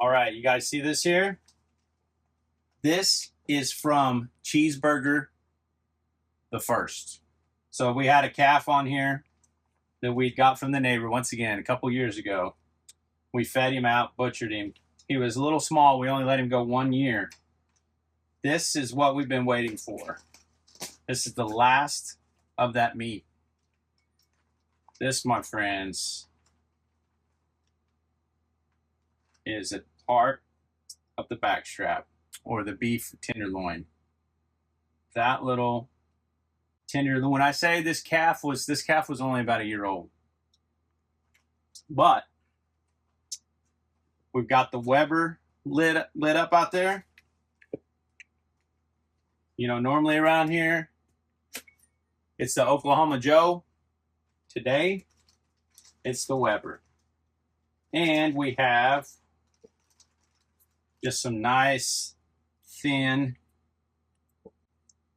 All right, you guys see this here? This is from Cheeseburger the First. So we had a calf on here that we got from the neighbor once again a couple years ago. We fed him out, butchered him. He was a little small. We only let him go 1 year. This is what we've been waiting for. This is the last of that meat. This, my friends, is a part of the backstrap or the beef tenderloin. That little tenderloin. When I say this calf was only about a year old. But we've got the Weber lit up out there. You know, normally around here, it's the Oklahoma Joe. Today, it's the Weber. And we have just some nice, thin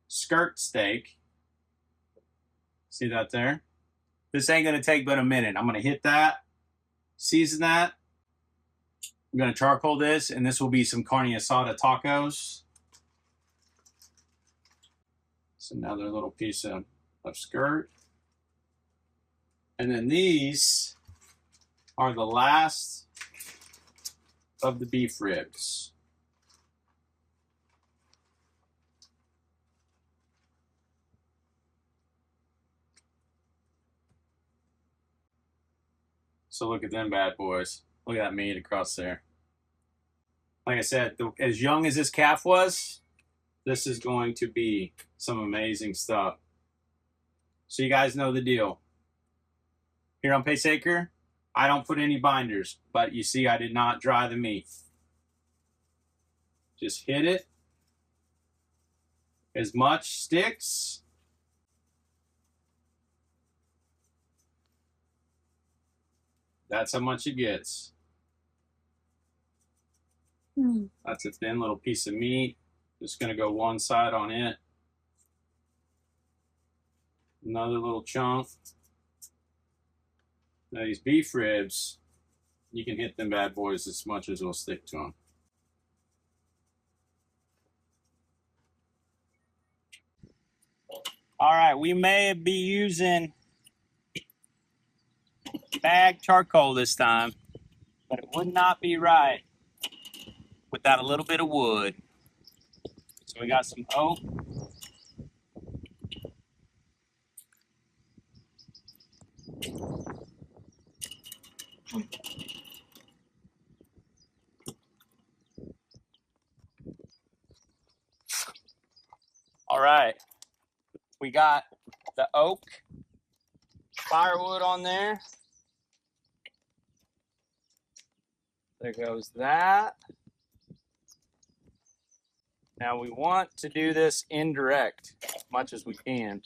skirt steak. See that there? This ain't going to take but a minute. I'm going to hit that, season that. I'm going to charcoal this, and this will be some carne asada tacos. It's another little piece of skirt. And then these are the last of the beef ribs. So look at them bad boys. Look at that meat across there. Like I said, as young as this calf was, this is going to be some amazing stuff. So you guys know the deal. Here on Pace Acre, I don't put any binders, but you see I did not dry the meat. Just hit it. As much sticks. That's how much it gets. That's a thin little piece of meat. Just going to go one side on it. Another little chunk. Now these beef ribs, you can hit them bad boys as much as will stick to them. All right, we may be using bagged charcoal this time, but it would not be right without a little bit of wood. So we got some oak. All right, we got the oak firewood on there. There goes that. Now we want to do this indirect as much as we can,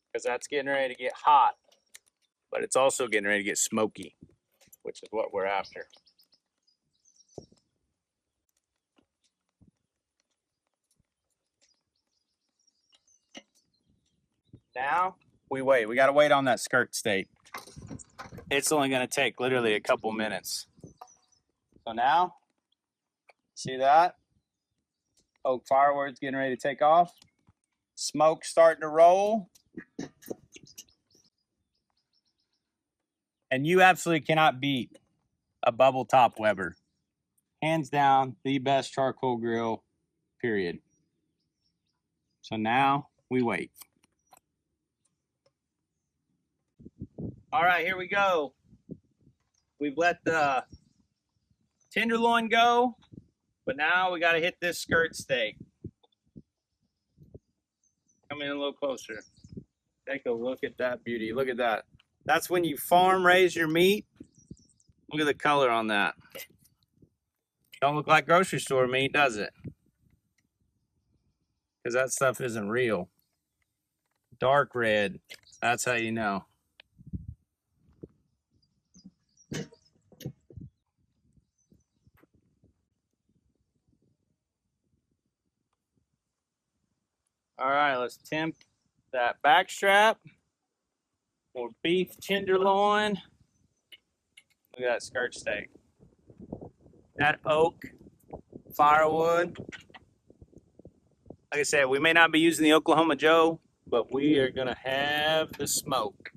because that's getting ready to get hot, but it's also getting ready to get smoky, which is what we're after. Now we wait. We got to wait on that skirt steak. It's only going to take literally a couple minutes. So now, see that? Oak firewood's getting ready to take off. Smoke starting to roll. And you absolutely cannot beat a bubble top Weber. Hands down, the best charcoal grill, period. So now we wait. All right, here we go. We've let the tenderloin go, but now we got to hit this skirt steak. Come in a little closer. Take a look at that beauty. Look at that. That's when you farm raise your meat. Look at the color on that. Don't look like grocery store meat, does it? Because that stuff isn't real. Dark red. That's how you know. All right, let's temp that back strap for beef tenderloin. Look at that skirt steak. that oak firewood. Like I said, we may not be using the Oklahoma Joe, but we are gonna have the smoke.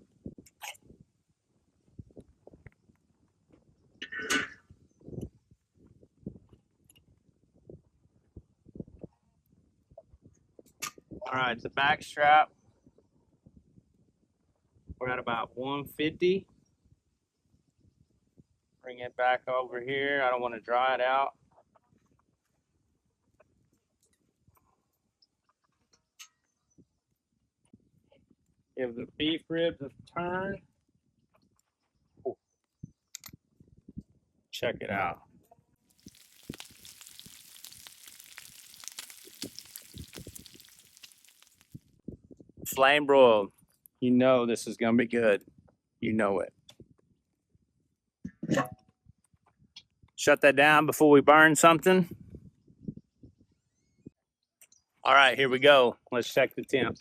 All right, the back strap. We're at about 150. Bring it back over here. I don't want to dry it out. Give the beef ribs a turn. Ooh. Check it out. Flame broiled. You know this is gonna be good. You know it. Shut that down before we burn something. All right, here we go. Let's check the temp.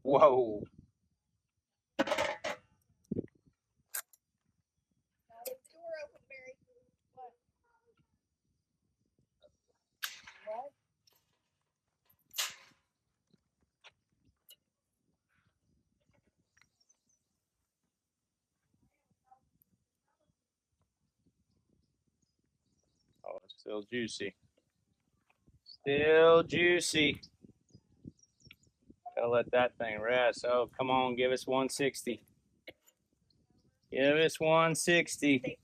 Whoa. Oh, it's still juicy. Still juicy. Gotta let that thing rest. Oh, come on, give us 160. Give us 160.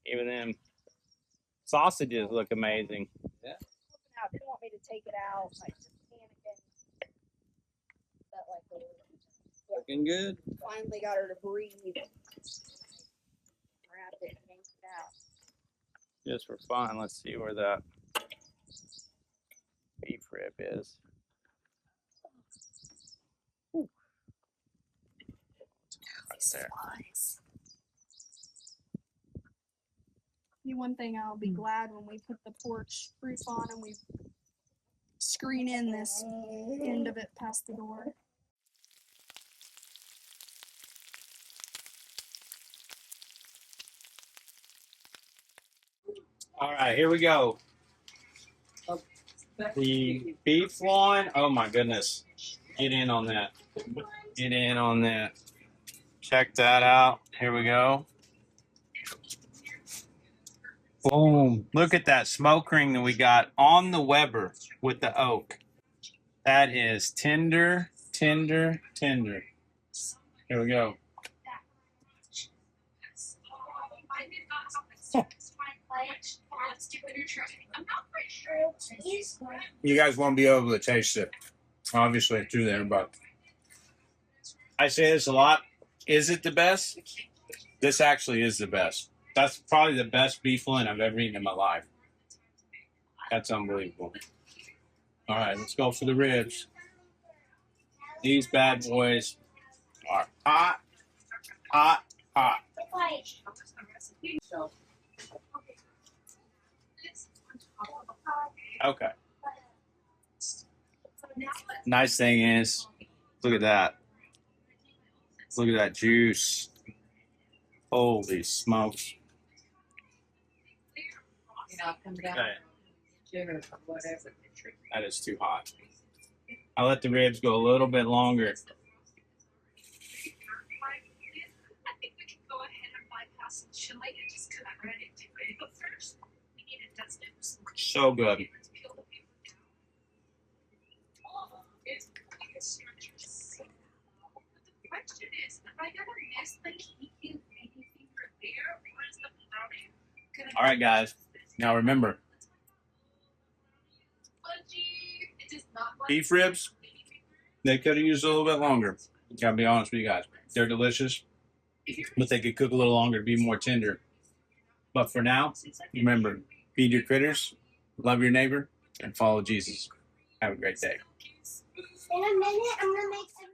Even them sausages look amazing. Yeah. Didn't want me to take it out. I just panicking. Looking good. Finally got her to breathe. Wrapped it and yanked it out. Just for fun, let's see where that beef rib is. Ooh. Right there. One thing I'll be glad when we put the porch roof on and we screen in this end of it past the door. All right, here we go. The beef loin. Oh my goodness. Get in on that. Get in on that. Check that out. Here we go. Boom. Look at that smoke ring that we got on the Weber with the oak. That is tender, tender, tender. Here we go. You guys won't be able to taste it, obviously, through there, but I say this a lot. Is it the best? This actually is the best. That's probably the best beef loin I've ever eaten in my life. That's unbelievable. All right, let's go for the ribs. These bad boys are hot, hot, hot. Okay. Nice thing is, look at that. Look at that juice. Holy smokes. Okay. That is too hot. I let the ribs go a little bit longer. So good. All right, guys. Now remember, beef ribs, they could have used a little bit longer. Gotta be honest with you guys. They're delicious, but they could cook a little longer to be more tender. But for now, remember, feed your critters, love your neighbor, and follow Jesus. Have a great day. In a minute, I'm gonna make some